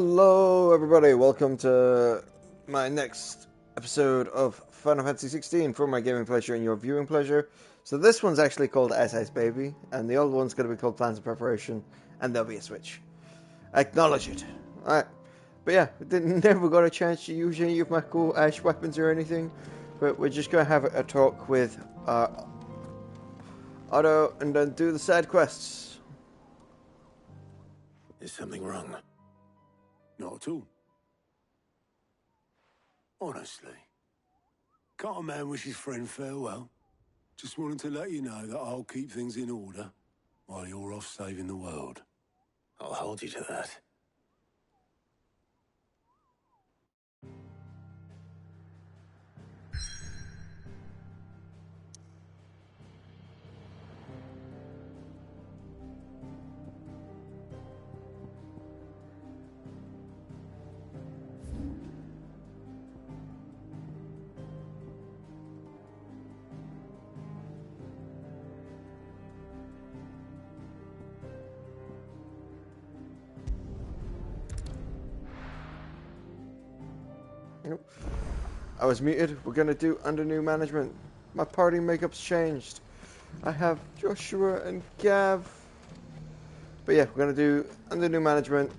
Hello everybody, welcome to my next episode of Final Fantasy XVI for my gaming pleasure and your viewing pleasure. So this one's actually called SS Baby, and the old one's going to be called Plans of Preparation, and there'll be a switch. Acknowledge it. Alright, but yeah, never got a chance to use any of my cool ash weapons or anything, but we're just going to have a talk with Otto and then do the side quests. Is something wrong? Not at all. Honestly. Can't a man wish his friend farewell? Just wanted to let you know that I'll keep things in order while you're off saving the world. I'll hold you to that. Nope. I was muted. We're gonna do under new management. My party makeup's changed. I have Joshua and Gav. But yeah, we're gonna do under new management.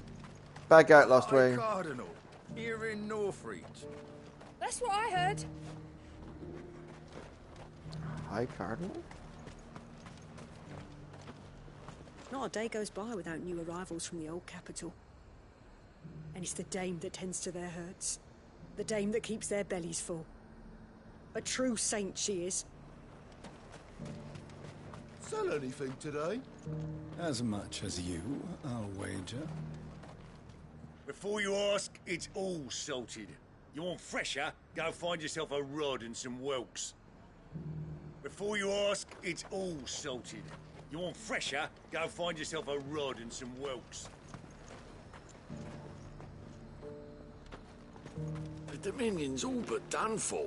Bad guy at Lost Way. Cardinal, here in Northreach. That's what I heard. Hi, Cardinal. Not a day goes by without new arrivals from the old capital. And it's the dame that tends to their hurts. The dame that keeps their bellies full. A true saint she is. Sell anything today? As much as you, I'll wager. Before you ask, it's all salted. You want fresher? Go find yourself a rod and some whelks. Before you ask, it's all salted. You want fresher? Go find yourself a rod and some whelks. The Dominion's all but done for.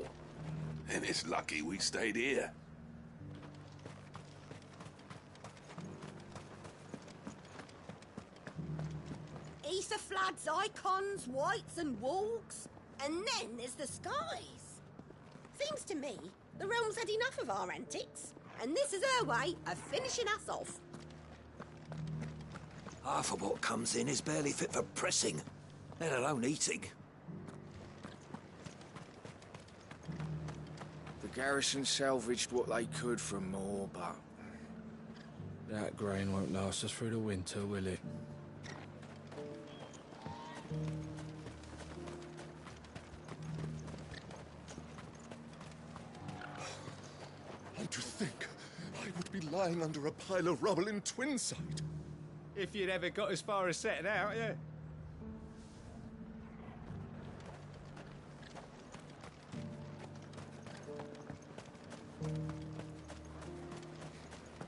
And it's lucky we stayed here. Ether floods, icons, whites and walks, and then there's the skies. Seems to me the realm's had enough of our antics, and this is her way of finishing us off. Half of what comes in is barely fit for pressing, let alone eating. The garrison salvaged what they could from more, but that grain won't last us through the winter, will it? And to think I would be lying under a pile of rubble in Twinside. If you'd ever got as far as setting out, yeah.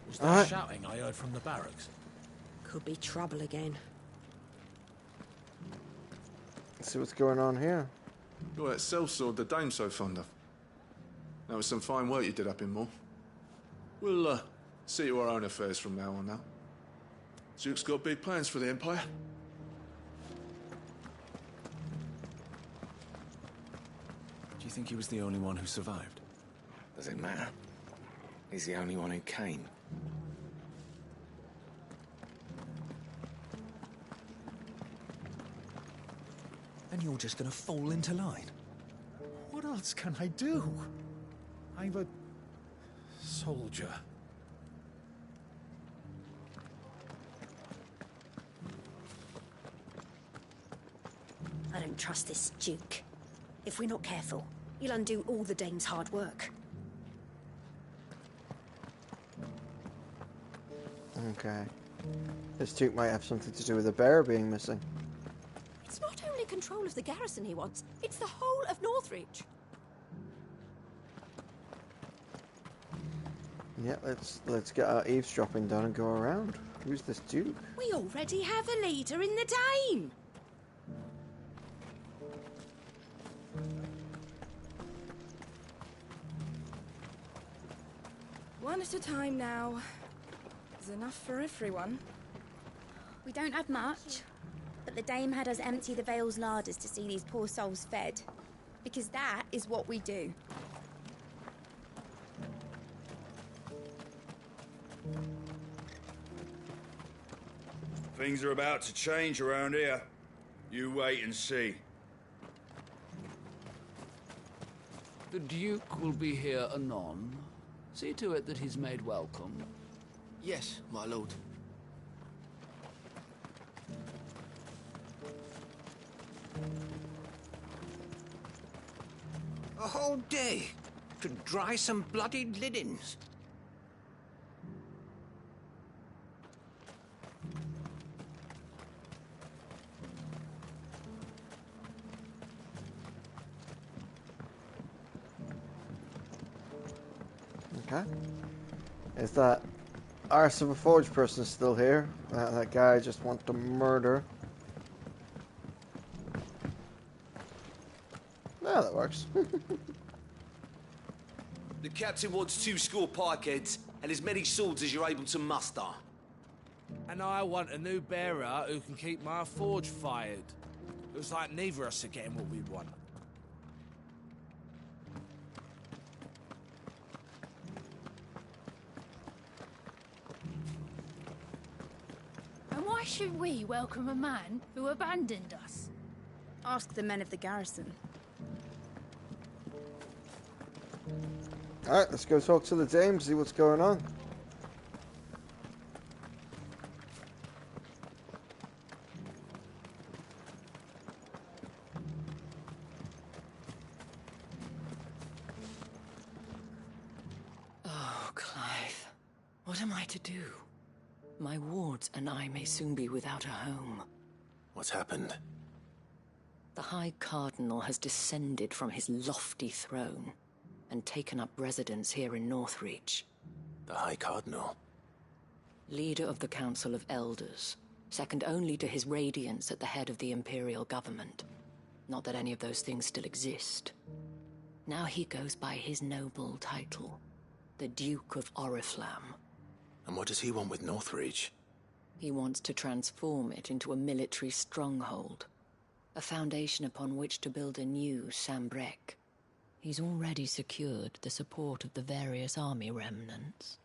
Was that shouting I heard from the barracks? Could be trouble again. Let's see what's going on here. You're that sellsword the dame's so fond of. That was some fine work you did up in Moor. We'll see to our own affairs from now on now. Duke's got big plans for the Empire. Do you think he was the only one who survived? Does it matter? He's the only one who came. And you're just gonna fall into line? What else can I do? I'm a soldier. I don't trust this Duke. If we're not careful, he'll undo all the dame's hard work. Okay. This Duke might have something to do with the bear being missing. It's not only control of the garrison he wants, it's the whole of Northreach. Yeah, let's get our eavesdropping done and go around. Who's this Duke? We already have a leader in the dame. One at a time now. There's enough for everyone. We don't have much, but the dame had us empty the Vale's larders to see these poor souls fed. Because that is what we do. Things are about to change around here. You wait and see. The Duke will be here anon. See to it that he's made welcome. Yes, my lord. A whole day to dry some bloody linens. Okay. Is that Arse of a Forge person still here? That guy I just want to murder. No, that works. The captain wants 2 score pikeheads and as many swords as you're able to muster. And I want a new bearer who can keep my forge fired. Looks like neither of us are getting what we want. And why should we welcome a man who abandoned us? Ask the men of the garrison. Alright, let's go talk to the dame, see what's going on. Oh, Clive. What am I to do? My wards and I may soon be without a home. What's happened? The High Cardinal has descended from his lofty throne and taken up residence here in Northreach. The High Cardinal? Leader of the Council of Elders, second only to his Radiance at the head of the Imperial government. Not that any of those things still exist. Now he goes by his noble title, the Duke of Oriflamme. And what does he want with Northreach? He wants to transform it into a military stronghold, a foundation upon which to build a new Sambrec. He's already secured the support of the various army remnants,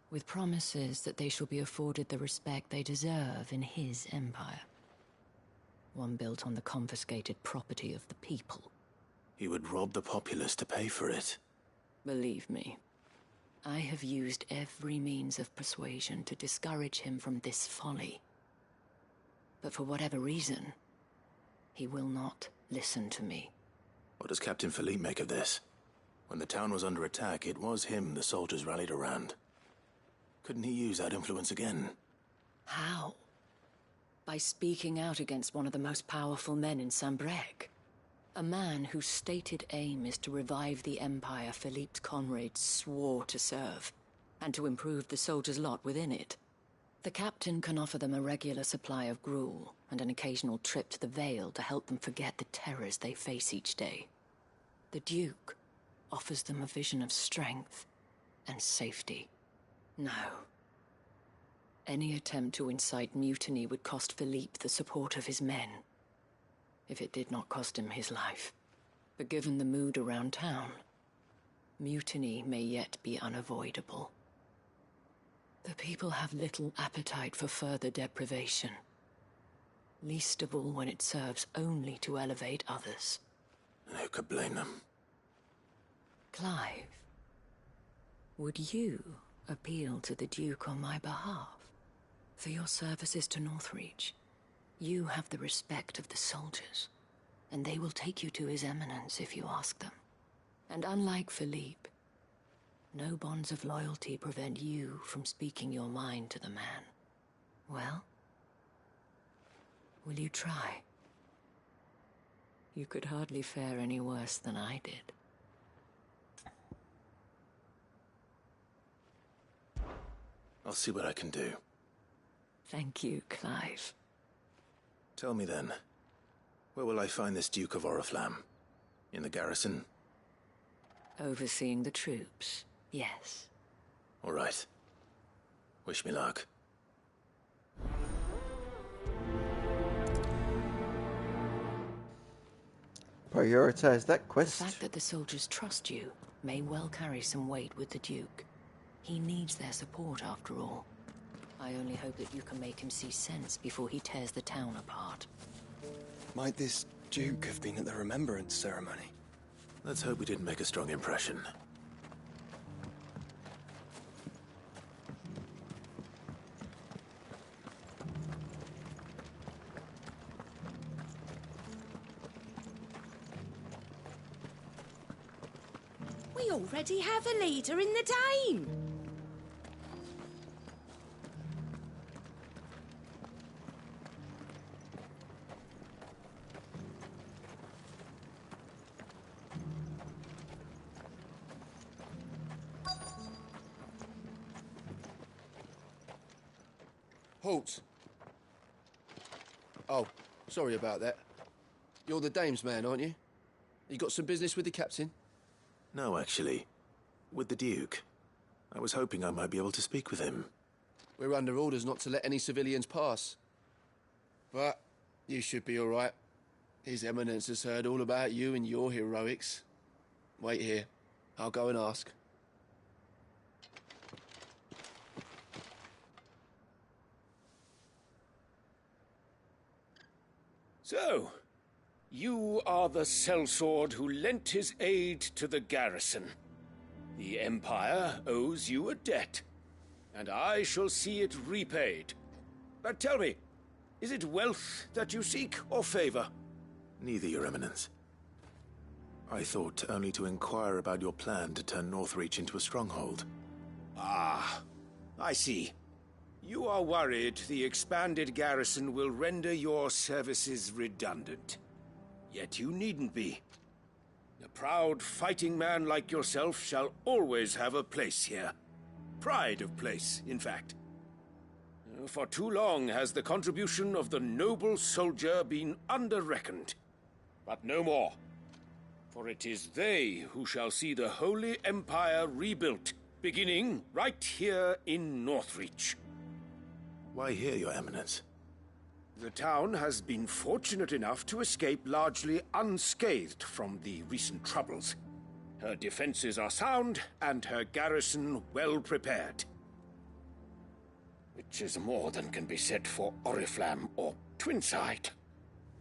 with promises that they shall be afforded the respect they deserve in his empire. One built on the confiscated property of the people. He would rob the populace to pay for it. Believe me, I have used every means of persuasion to discourage him from this folly. But for whatever reason, he will not listen to me. What does Captain Philippe make of this? When the town was under attack, it was him the soldiers rallied around. Couldn't he use that influence again? How? By speaking out against one of the most powerful men in Sambrec. A man whose stated aim is to revive the empire Philippe's comrades swore to serve, and to improve the soldiers' lot within it. The captain can offer them a regular supply of gruel, and an occasional trip to the Vale to help them forget the terrors they face each day. The Duke offers them a vision of strength and safety. No. Any attempt to incite mutiny would cost Philippe the support of his men, if it did not cost him his life. But given the mood around town, mutiny may yet be unavoidable. The people have little appetite for further deprivation, least of all when it serves only to elevate others. And who could blame them? Clive, would you appeal to the Duke on my behalf? For your services to Northreach, you have the respect of the soldiers, and they will take you to His Eminence if you ask them. And unlike Philippe, no bonds of loyalty prevent you from speaking your mind to the man. Well, will you try? You could hardly fare any worse than I did. I'll see what I can do. Thank you, Clive. Tell me then, where will I find this Duke of Oriflamme? In the garrison? Overseeing the troops, yes. All right. Wish me luck. Prioritize that The quest. fact that the soldiers trust you may well carry some weight with the Duke. He needs their support, after all. I only hope that you can make him see sense before he tears the town apart. Might this Duke have been at the remembrance ceremony? Let's hope we didn't make a strong impression. We already have a leader in the Dame. Halt! Oh, sorry about that. You're the Dame's man, aren't you? You got some business with the captain? No, actually. With the Duke. I was hoping I might be able to speak with him. We're under orders not to let any civilians pass. But you should be all right. His Eminence has heard all about you and your heroics. Wait here. I'll go and ask. So, you are the sellsword who lent his aid to the garrison. The Empire owes you a debt, and I shall see it repaid. But tell me, is it wealth that you seek, or favor? Neither, Your Eminence. I thought only to inquire about your plan to turn Northreach into a stronghold. Ah, I see. You are worried the expanded garrison will render your services redundant. Yet you needn't be. A proud fighting man like yourself shall always have a place here. Pride of place, in fact. For too long has the contribution of the noble soldier been under-reckoned. But no more. For it is they who shall see the Holy Empire rebuilt, beginning right here in Northreach. Why here, Your Eminence? The town has been fortunate enough to escape largely unscathed from the recent troubles. Her defenses are sound, and her garrison well prepared. Which is more than can be said for Oriflamme or Twinside.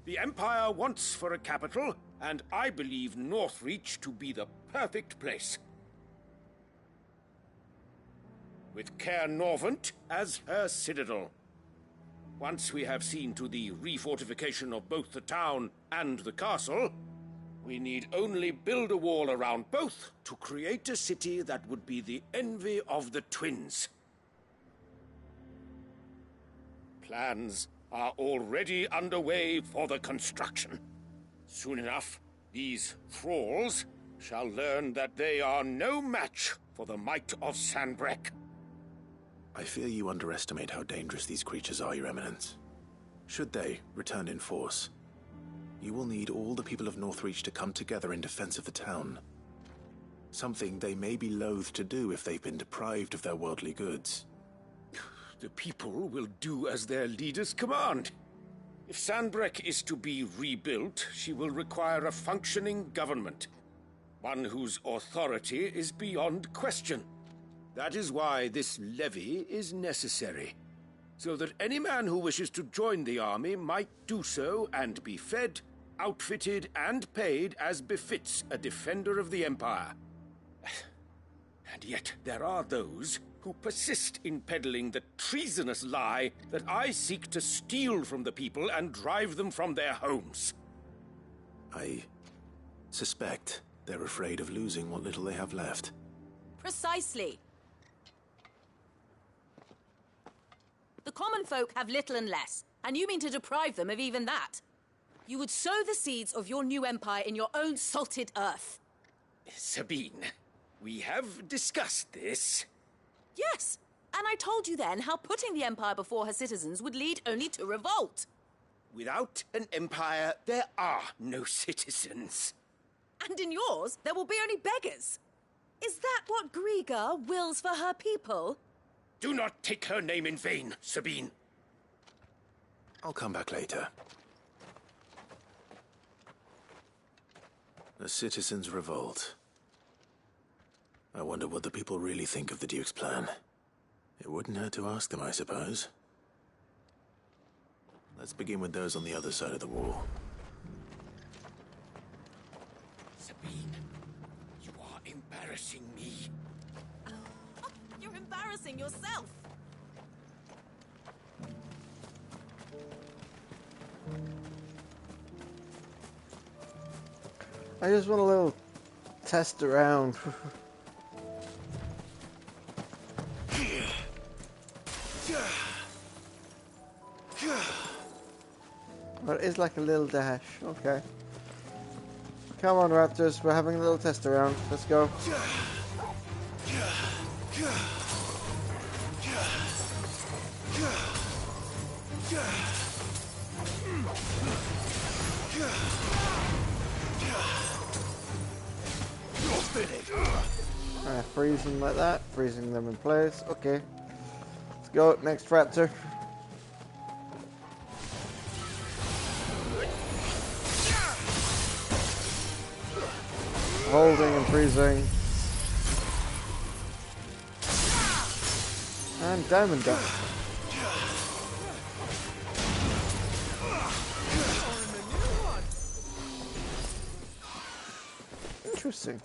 The Empire wants for a capital, and I believe Northreach to be the perfect place. With Caer Norvent as her citadel. Once we have seen to the refortification of both the town and the castle, we need only build a wall around both to create a city that would be the envy of the twins. Plans are already underway for the construction. Soon enough, these thralls shall learn that they are no match for the might of Sanbreque. I fear you underestimate how dangerous these creatures are, Your Eminence. Should they return in force, you will need all the people of Northreach to come together in defense of the town. Something they may be loath to do if they've been deprived of their worldly goods. The people will do as their leaders command. If Sanbreque is to be rebuilt, she will require a functioning government. One whose authority is beyond question. That is why this levy is necessary, so that any man who wishes to join the army might do so and be fed, outfitted, and paid as befits a defender of the Empire. And yet there are those who persist in peddling the treasonous lie that I seek to steal from the people and drive them from their homes. I suspect they're afraid of losing what little they have left. Precisely. The common folk have little and less, and you mean to deprive them of even that. You would sow the seeds of your new empire in your own salted earth. Sabine, we have discussed this. Yes, and I told you then how putting the empire before her citizens would lead only to revolt. Without an empire, there are no citizens. And in yours, there will be only beggars. Is that what Griga wills for her people? Do not take her name in vain, Sabine. I'll come back later. A citizen's revolt. I wonder what the people really think of the Duke's plan. It wouldn't hurt to ask them, I suppose. Let's begin with those on the other side of the wall. Sabine, you are embarrassing me. You're embarrassing yourself. I just want a little test around. Well, it is like a little dash. Okay. Come on, Raptors. We're having a little test around. Let's go. Freezing like that. Freezing them in place. Okay. Let's go. Next Raptor. Holding and freezing. And diamond dust. Interesting.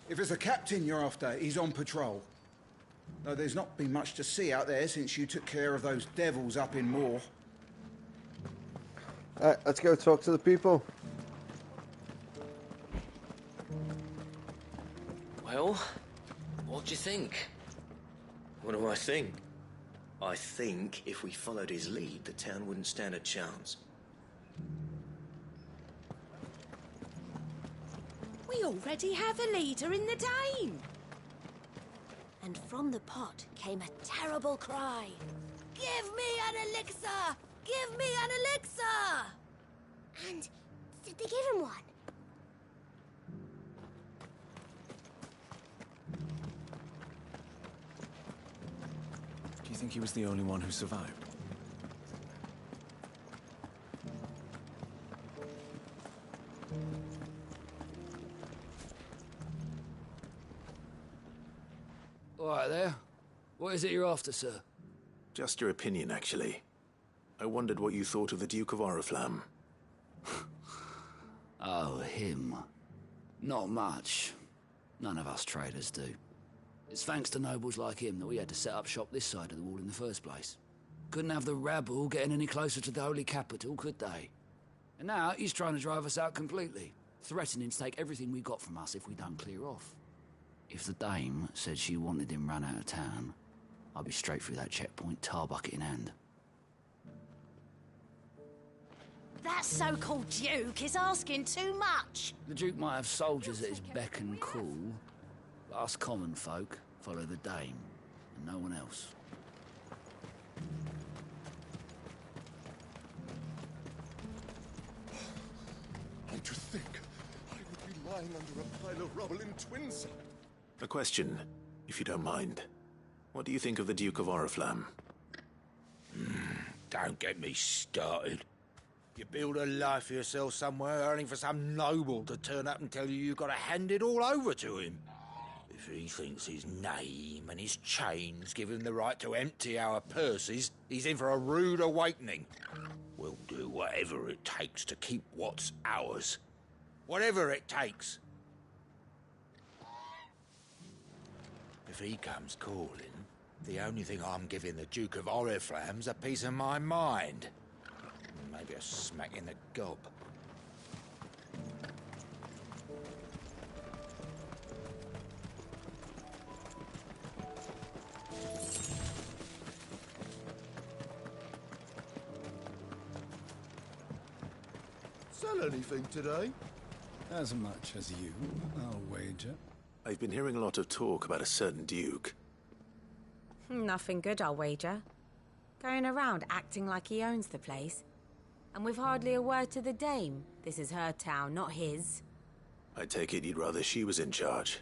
If it's a captain you're after, he's on patrol. Though there's not been much to see out there since you took care of those devils up in Moor. Alright, let's go talk to the people. Well, what do you think? What do I think? I think if we followed his lead, the town wouldn't stand a chance. We already have a leader in the Dane. And from the pot came a terrible cry. Give me an elixir! Give me an elixir! And did they give him one? Do you think he was the only one who survived? All right there. What is it you're after, sir? Just your opinion, actually. I wondered what you thought of the Duke of Oriflamme. Oh, him. Not much. None of us traders do. It's thanks to nobles like him that we had to set up shop this side of the wall in the first place. Couldn't have the rabble getting any closer to the holy capital, could they? And now he's trying to drive us out completely, threatening to take everything we got from us if we don't clear off. If the dame said she wanted him run out of town, I'd be straight through that checkpoint, tar bucket in hand. That so-called Duke is asking too much. The Duke might have soldiers at his beck and call, but us common folk follow the dame, and no one else. And to think, I would be lying under a pile of rubble in Twinside. A question, if you don't mind. What do you think of the Duke of Oriflamme? Don't get me started. You build a life for yourself somewhere, only for some noble to turn up and tell you you've got to hand it all over to him. If he thinks his name and his chains give him the right to empty our purses, he's in for a rude awakening. We'll do whatever it takes to keep what's ours. Whatever it takes. If he comes calling, the only thing I'm giving the Duke of Oriflamme's a piece of my mind. Maybe a smack in the gob. Sell anything today? As much as you, I'll wager. I've been hearing a lot of talk about a certain duke. Nothing good, I'll wager. Going around acting like he owns the place. And with hardly a word to the dame. This is her town, not his. I take it you'd rather she was in charge.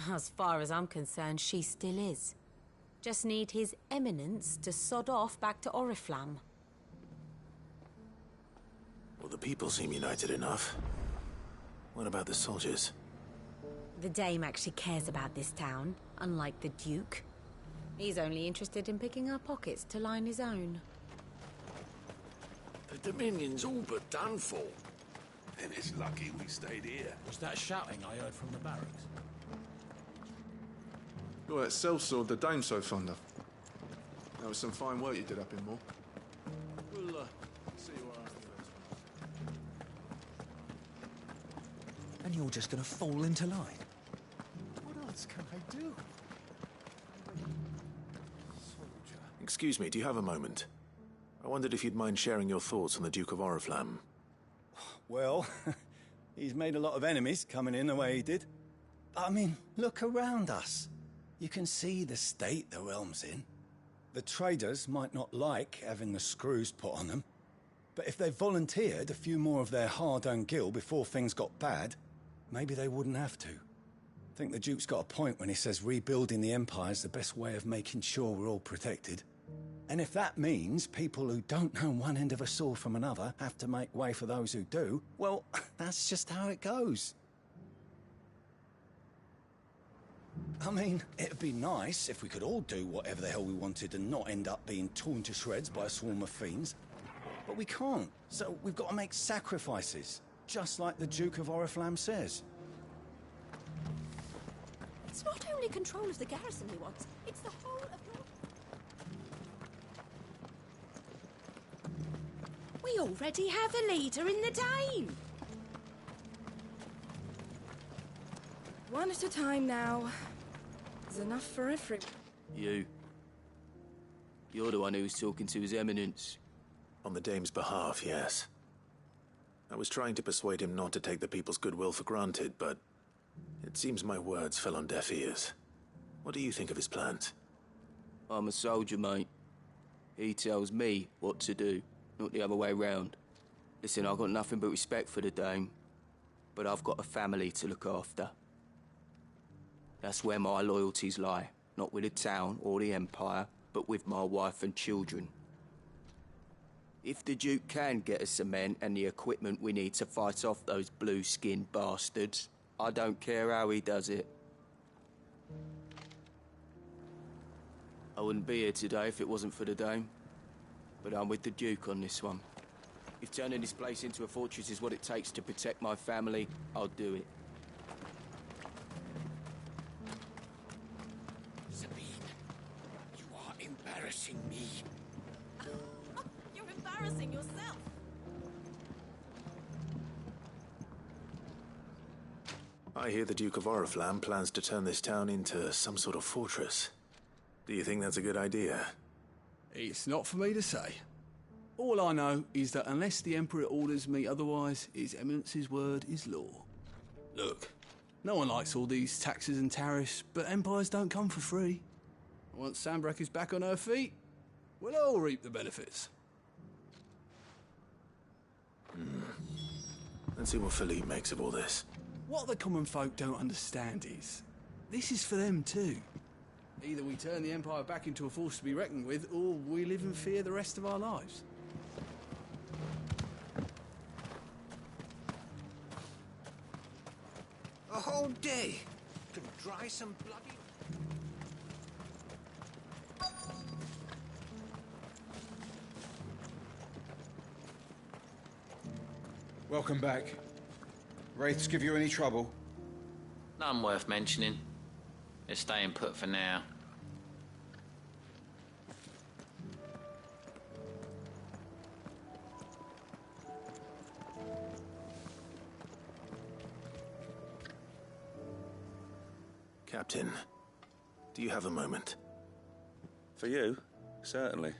As far as I'm concerned, she still is. Just need his eminence to sod off back to Oriflamme. Well, the people seem united enough. What about the soldiers? The dame actually cares about this town, unlike the duke. He's only interested in picking our pockets to line his own. The Dominion's all but done for. Then it's lucky we stayed here. Was that shouting I heard from the barracks? You're that sellsword the dame's so fond of. That was some fine work you did up in Moor. We'll, see you around first. And you're just gonna fall into line? What else can I do? Excuse me, do you have a moment? I wondered if you'd mind sharing your thoughts on the Duke of Oriflamme. Well, he's made a lot of enemies coming in the way he did. I mean, look around us. You can see the state the realm's in. The traders might not like having the screws put on them, but if they volunteered a few more of their hard-earned gil before things got bad, maybe they wouldn't have to. I think the Duke's got a point when he says rebuilding the Empire's the best way of making sure we're all protected. And if that means people who don't know one end of a sword from another have to make way for those who do, well, that's just how it goes. I mean, it'd be nice if we could all do whatever the hell we wanted and not end up being torn to shreds by a swarm of fiends. But we can't, so we've got to make sacrifices, just like the Duke of Oriflamme says. It's not only control of the garrison he wants, it's the whole of your... We already have a leader in the Dame! One at a time now. There's enough for every... You. You're the one who was talking to His Eminence. On the Dame's behalf, yes. I was trying to persuade him not to take the people's goodwill for granted, but it seems my words fell on deaf ears. What do you think of his plans? I'm a soldier, mate. He tells me what to do, not the other way round. Listen, I've got nothing but respect for the Dame, but I've got a family to look after. That's where my loyalties lie, not with the town or the Empire, but with my wife and children. If the Duke can get us some men and the equipment we need to fight off those blue-skinned bastards, I don't care how he does it. I wouldn't be here today if it wasn't for the Dame, but I'm with the Duke on this one. If turning this place into a fortress is what it takes to protect my family, I'll do it. Sabine, you are embarrassing me. You're embarrassing yourself. I hear the Duke of Oriflamme plans to turn this town into some sort of fortress. Do you think that's a good idea? It's not for me to say. All I know is that unless the Emperor orders me otherwise, His Eminence's word is law. Look, no one likes all these taxes and tariffs, but empires don't come for free. Once Sanbreque is back on her feet, we'll all reap the benefits. Let's see what Philippe makes of all this. What the common folk don't understand is, this is for them too. Either we turn the Empire back into a force to be reckoned with, or we live in fear the rest of our lives. A whole day to dry some bloody... Welcome back. Wraiths give you any trouble? None worth mentioning. They're staying put for now. Captain, do you have a moment? For you? Certainly.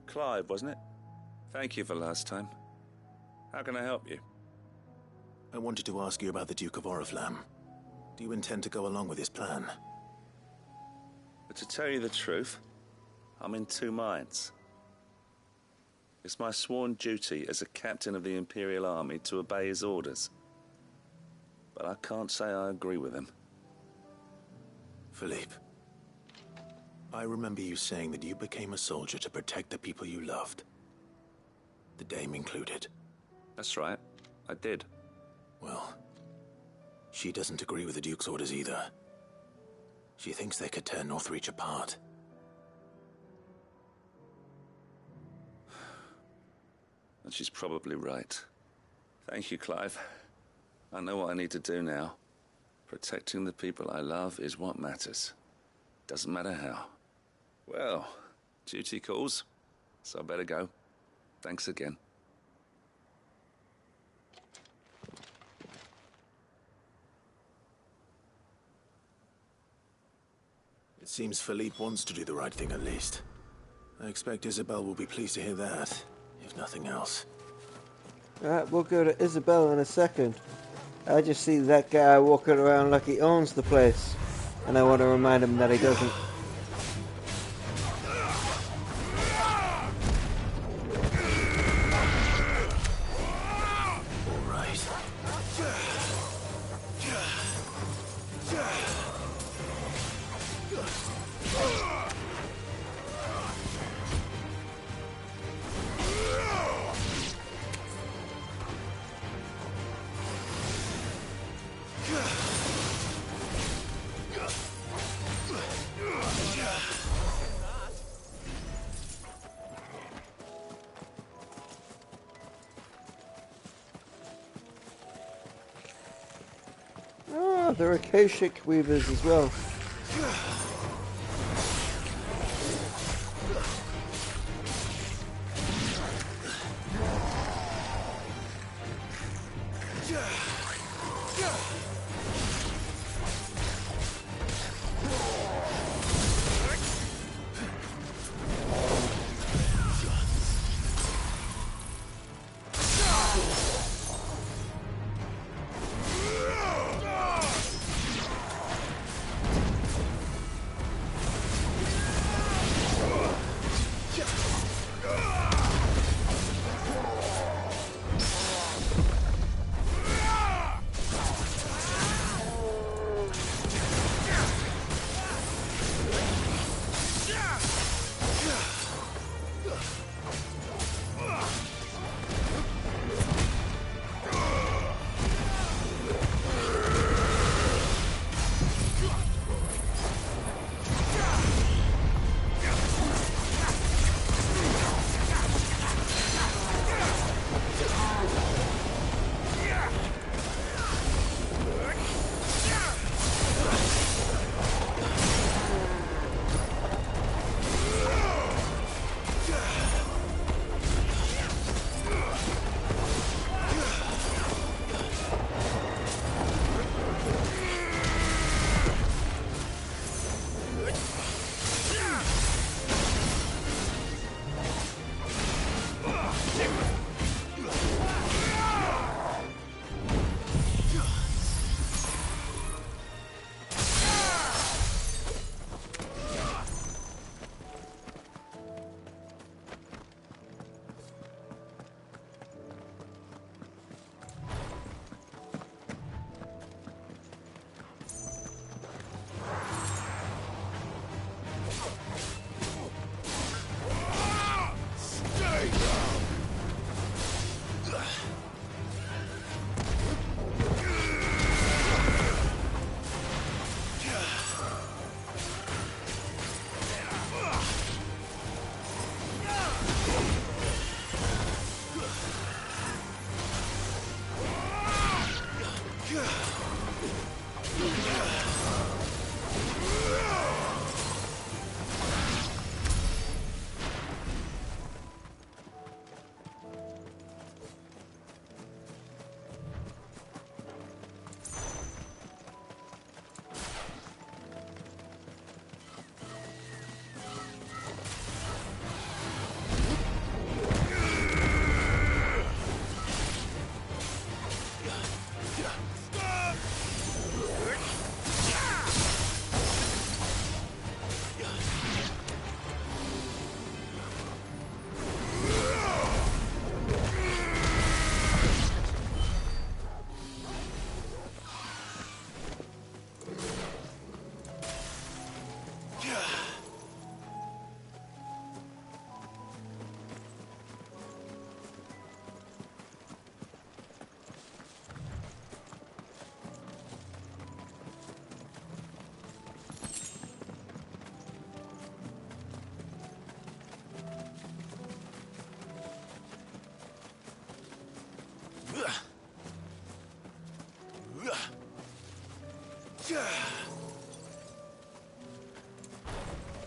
Clive, wasn't it? Thank you for last time. How can I help you? I wanted to ask you about the Duke of Oriflamme. Do you intend to go along with his plan? But to tell you the truth, I'm in two minds. It's my sworn duty as a captain of the Imperial Army to obey his orders. But I can't say I agree with him. Philippe, I remember you saying that you became a soldier to protect the people you loved. The Dame included. That's right, I did. Well, she doesn't agree with the Duke's orders either. She thinks they could tear Northreach apart. And she's probably right. Thank you, Clive. I know what I need to do now. Protecting the people I love is what matters. Doesn't matter how. Well, duty calls, so I better go. Thanks again. It seems Philippe wants to do the right thing at least. I expect Isabel will be pleased to hear that, if nothing else. Alright, we'll go to Isabel in a second. I just see that guy walking around like he owns the place, and I want to remind him that he doesn't. Oh, there are Akashic Weavers as well.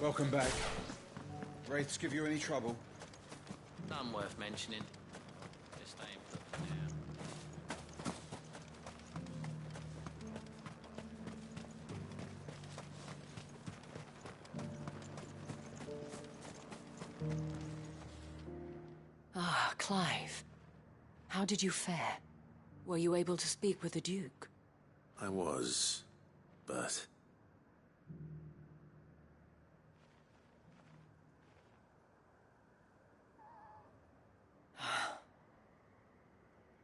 Welcome back. Wraiths give you any trouble? None worth mentioning. Just staying put for now. Ah, Clive. How did you fare? Were you able to speak with the Duke? I was, but...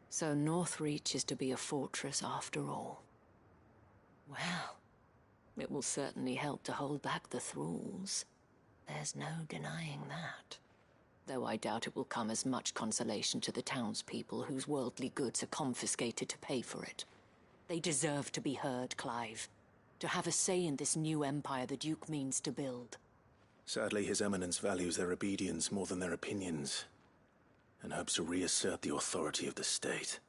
So Northreach is to be a fortress after all. Well, it will certainly help to hold back the thralls. There's no denying that. Though I doubt it will come as much consolation to the townspeople whose worldly goods are confiscated to pay for it. They deserve to be heard, Clive. To have a say in this new empire the Duke means to build. Sadly, His Eminence values their obedience more than their opinions, and hopes to reassert the authority of the state.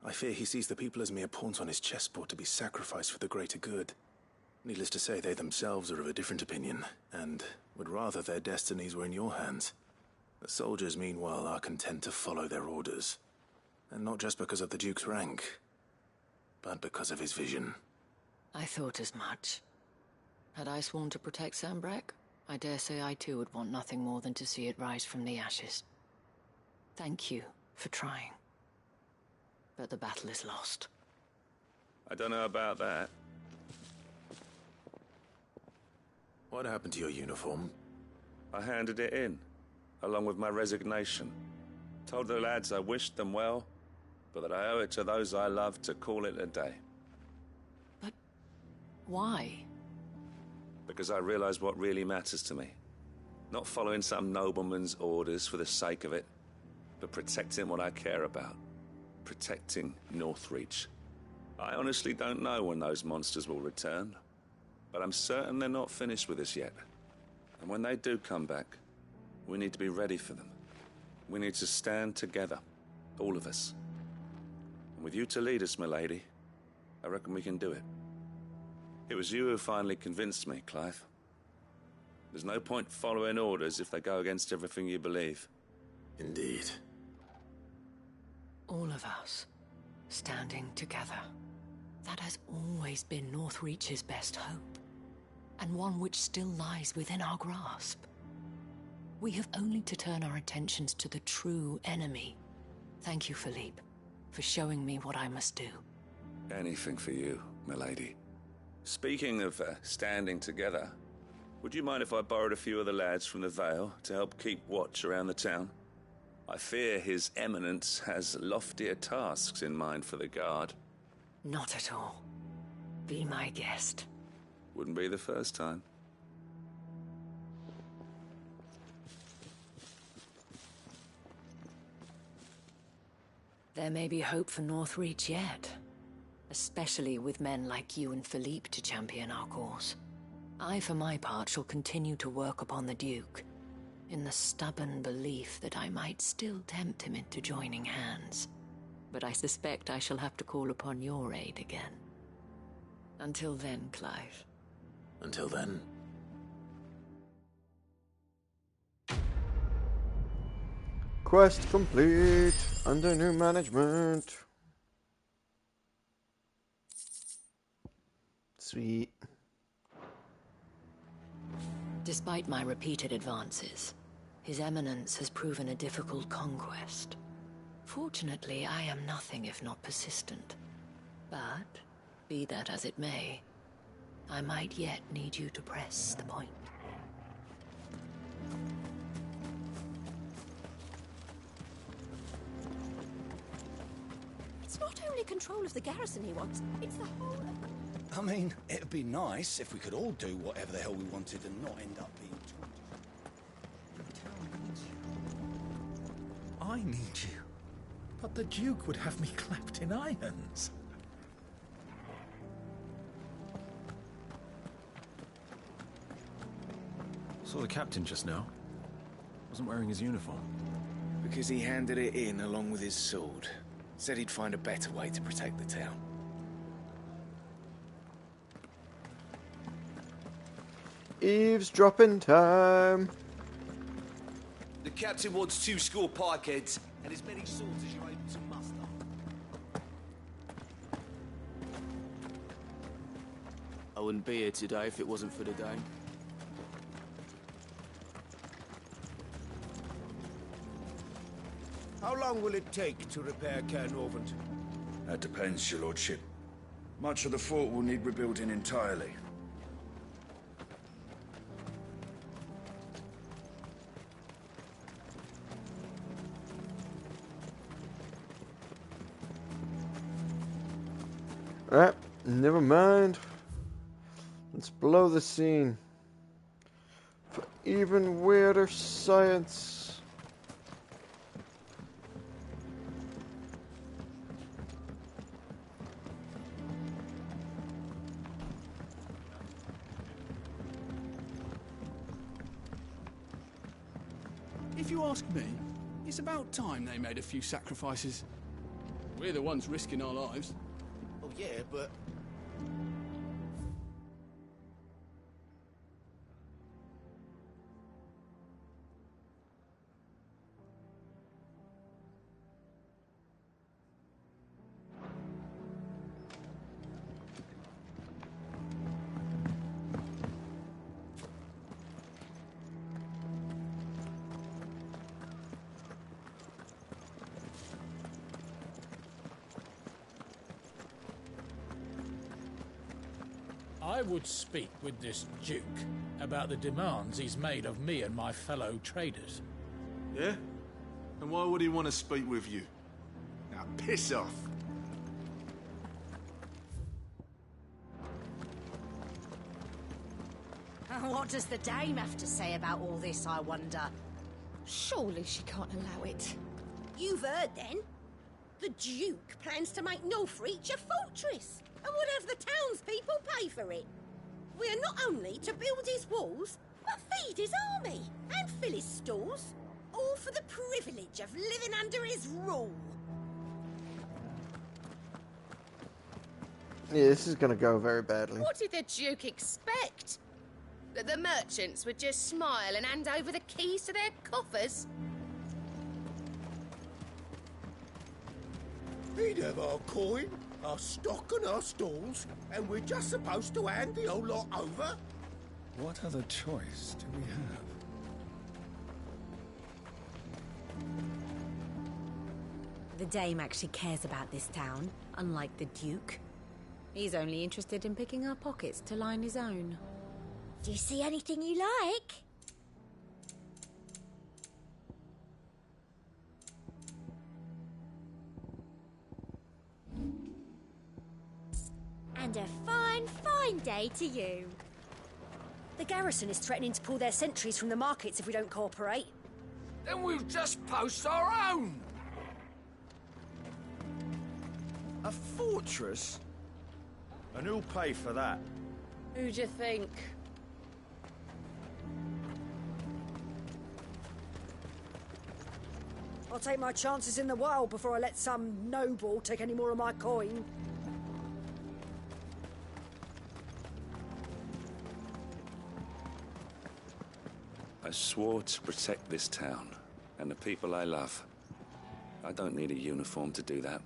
I fear he sees the people as mere pawns on his chessboard to be sacrificed for the greater good. Needless to say, they themselves are of a different opinion, and would rather their destinies were in your hands. The soldiers, meanwhile, are content to follow their orders. And not just because of the Duke's rank, but because of his vision. I thought as much. Had I sworn to protect Sanbreque, I dare say I too would want nothing more than to see it rise from the ashes. Thank you for trying. But the battle is lost. I don't know about that. What happened to your uniform? I handed it in, along with my resignation. Told the lads I wished them well, but that I owe it to those I love to call it a day. But why? Because I realized what really matters to me. Not following some nobleman's orders for the sake of it, but protecting what I care about. Protecting Northreach. I honestly don't know when those monsters will return, but I'm certain they're not finished with us yet. And when they do come back, we need to be ready for them. We need to stand together, all of us. And with you to lead us, milady, I reckon we can do it. It was you who finally convinced me, Clive. There's no point following orders if they go against everything you believe. Indeed. All of us, standing together. That has always been Northreach's best hope, and one which still lies within our grasp. We have only to turn our attentions to the true enemy. Thank you, Philippe, for showing me what I must do. Anything for you, milady. Speaking of standing together, would you mind if I borrowed a few of the lads from the Vale to help keep watch around the town? I fear His Eminence has loftier tasks in mind for the guard. Not at all. Be my guest. Wouldn't be the first time. There may be hope for Northreach yet. Especially with men like you and Philippe to champion our cause. I, for my part, shall continue to work upon the Duke, in the stubborn belief that I might still tempt him into joining hands. But I suspect I shall have to call upon your aid again. Until then, Clive. Until then. Quest complete. Under new management. Sweet. Despite my repeated advances, His Eminence has proven a difficult conquest. Fortunately, I am nothing if not persistent. But, be that as it may, I might yet need you to press the point. It's not only control of the garrison he wants, it's the whole... I mean, it'd be nice if we could all do whatever the hell we wanted and not end up being taunted. I need you. But the Duke would have me clapped in irons. Saw the captain just now. Wasn't wearing his uniform. Because he handed it in along with his sword. Said he'd find a better way to protect the town. Eavesdropping time. The captain wants 2 score pikeheads and as many swords as you're able to muster. I wouldn't be here today if it wasn't for the Dane. How long will it take to repair Caernarvon? That depends, your lordship. Much of the fort will need rebuilding entirely. Alright, never mind. Let's blow the scene for even weirder science. If you ask me, it's about time they made a few sacrifices. We're the ones risking our lives. Oh yeah, but... I would speak with this Duke about the demands he's made of me and my fellow traders. Yeah? And why would he want to speak with you? Now, piss off. What does the dame have to say about all this, I wonder? Surely she can't allow it. You've heard then. The Duke plans to make Northreach a fortress, and would have the townspeople pay for it. We are not only to build his walls, but feed his army and fill his stores, all for the privilege of living under his rule. Yeah, this is going to go very badly. What did the Duke expect? That the merchants would just smile and hand over the keys to their coffers? He'd have our coin, our stock and our stalls, and we're just supposed to hand the whole lot over? What other choice do we have? The dame actually cares about this town, unlike the Duke. He's only interested in picking our pockets to line his own. Do you see anything you like? And a fine, fine day to you. The garrison is threatening to pull their sentries from the markets if we don't cooperate. Then we'll just post our own. A fortress? And who'll pay for that? Who do you think? I'll take my chances in the wild before I let some noble take any more of my coin. I swore to protect this town and the people I love. I don't need a uniform to do that.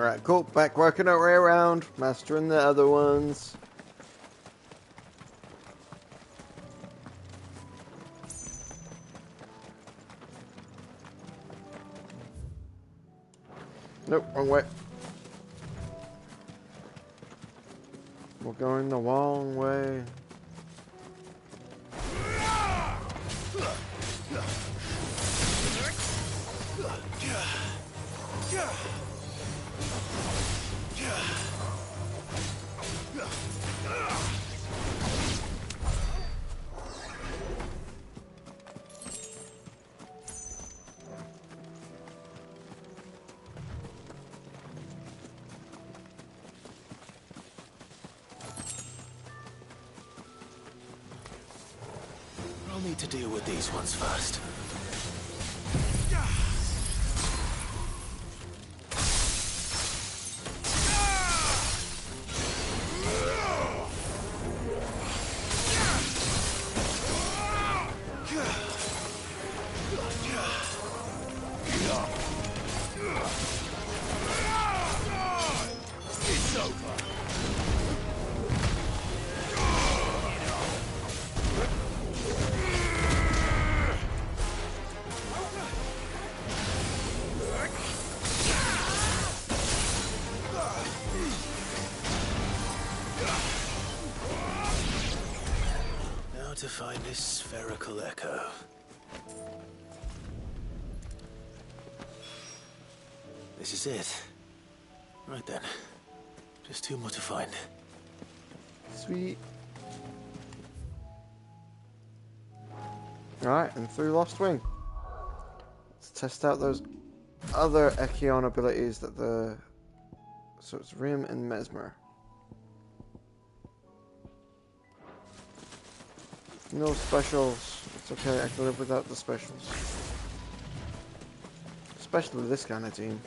Alright, cool. Back working our way around, mastering the other ones. Nope, wrong way. We're going the wrong way. I'll need to deal with these ones first. It's over. Now to find this spherical echo. This is it. Right then. Just two more to find. Sweet. Alright, and through Lost Wing. Let's test out those other Echion abilities that the... So it's Rim and Mesmer. No specials. It's okay, I can live without the specials. Especially this kind of team.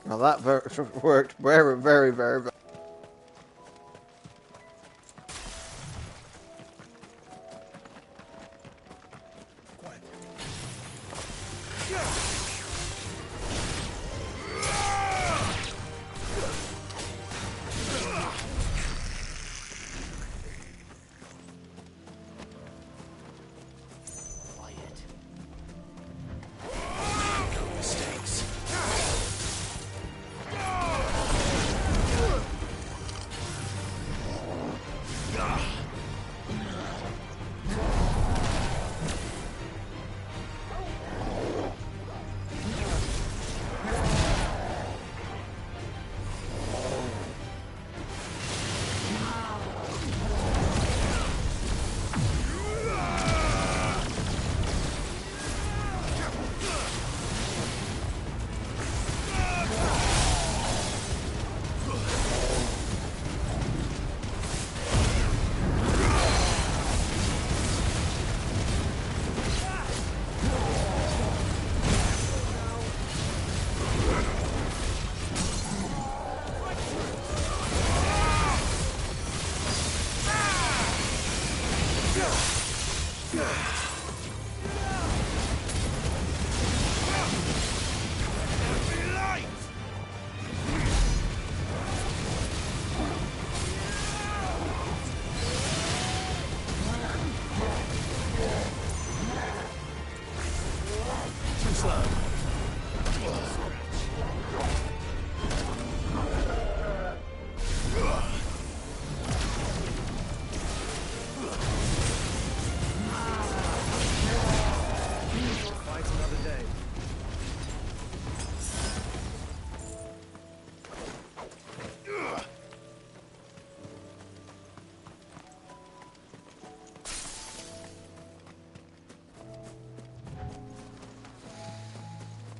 Now that worked very, very, very well.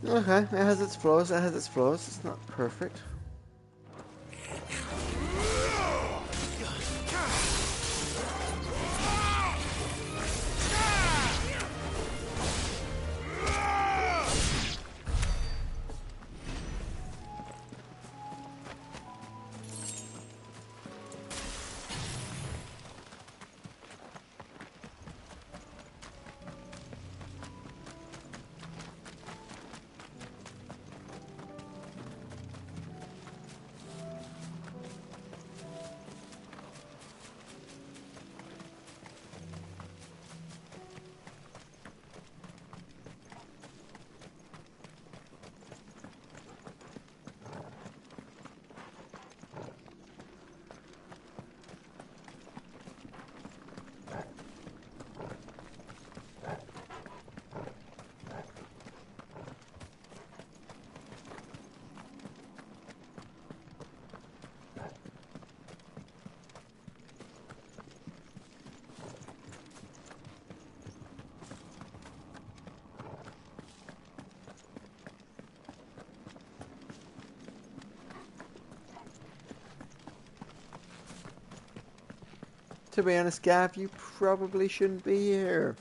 Okay, it has its flaws, it has its flaws. It's not perfect. To be honest, Gav, you probably shouldn't be here.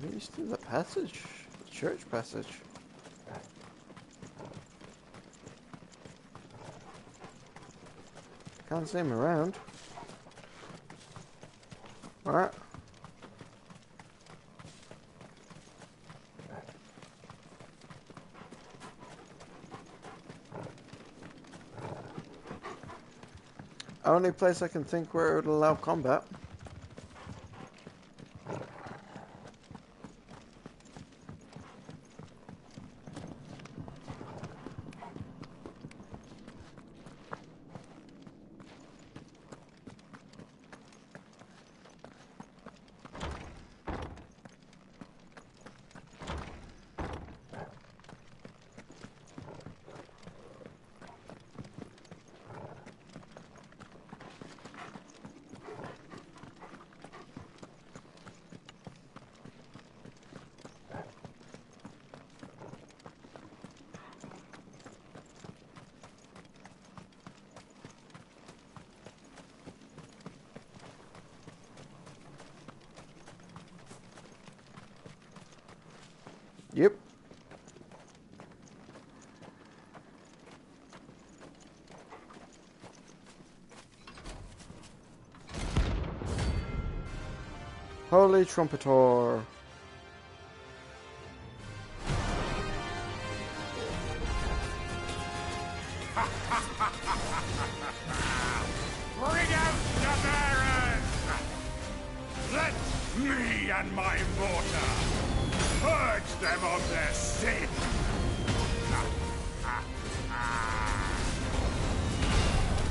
Maybe it's through the passage, the church passage. Can't see him around. Alright. Only place I can think where it would allow combat. Yep. Holy Trumpeter. Bring out the bearers! Let me and my mortar purge them of their sin!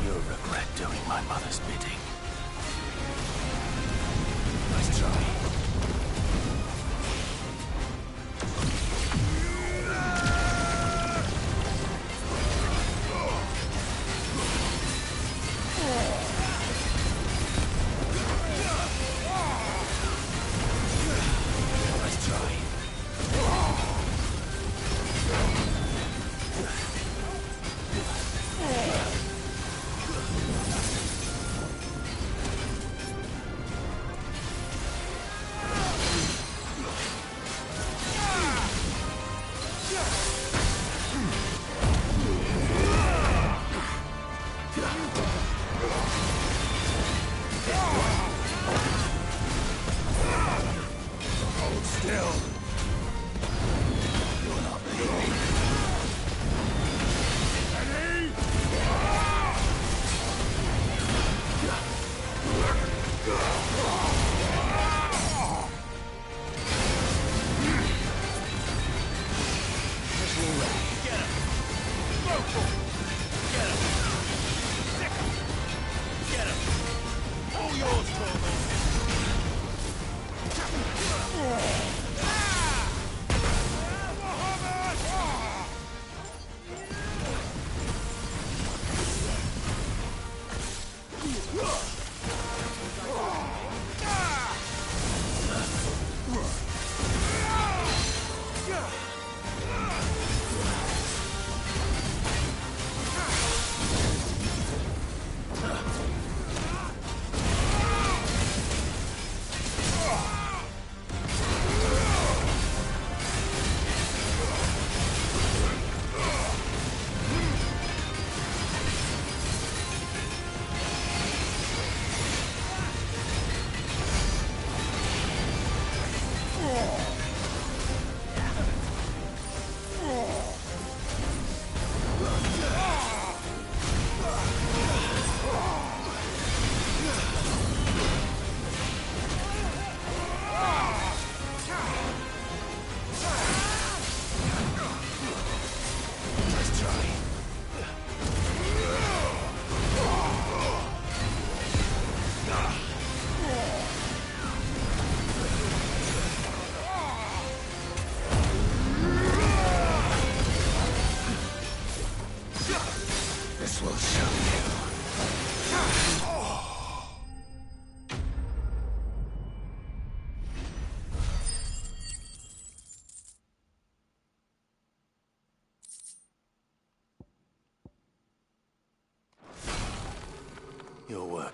You'll regret doing my mother's bidding. Nice try.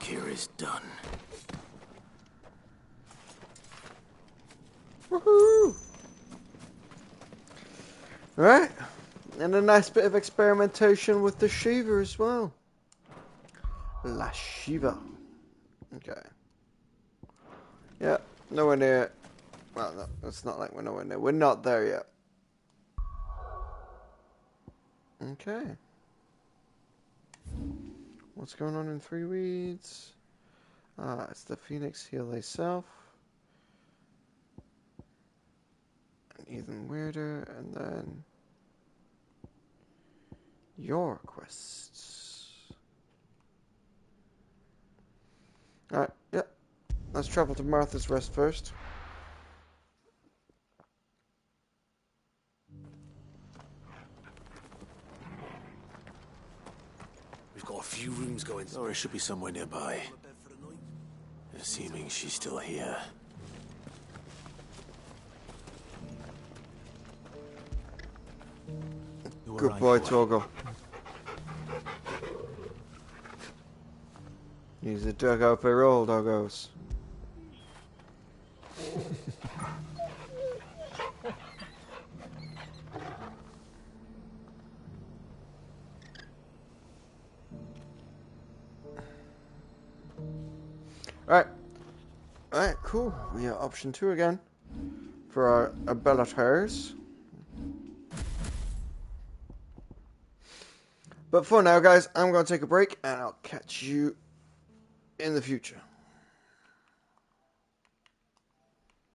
here is done. Woohoo! Right, and a nice bit of experimentation with the Shiva as well. La Shiva. Okay. Yeah, nowhere near. Well, no, it's not like we're nowhere near. We're not there yet. Okay. What's going on in 3 Weeds? Ah, it's the Phoenix Heal Thyself. Even weirder, and then your quests. Alright, yep. Let's travel to Martha's Rest first. We've got a few rooms going. Or it should be somewhere nearby. Assuming she's still here. Good boy, Torgo. He's a dugout for all doggos. Alright, cool. We are option 2 again for our abilities. But for now, guys, I'm going to take a break and I'll catch you in the future.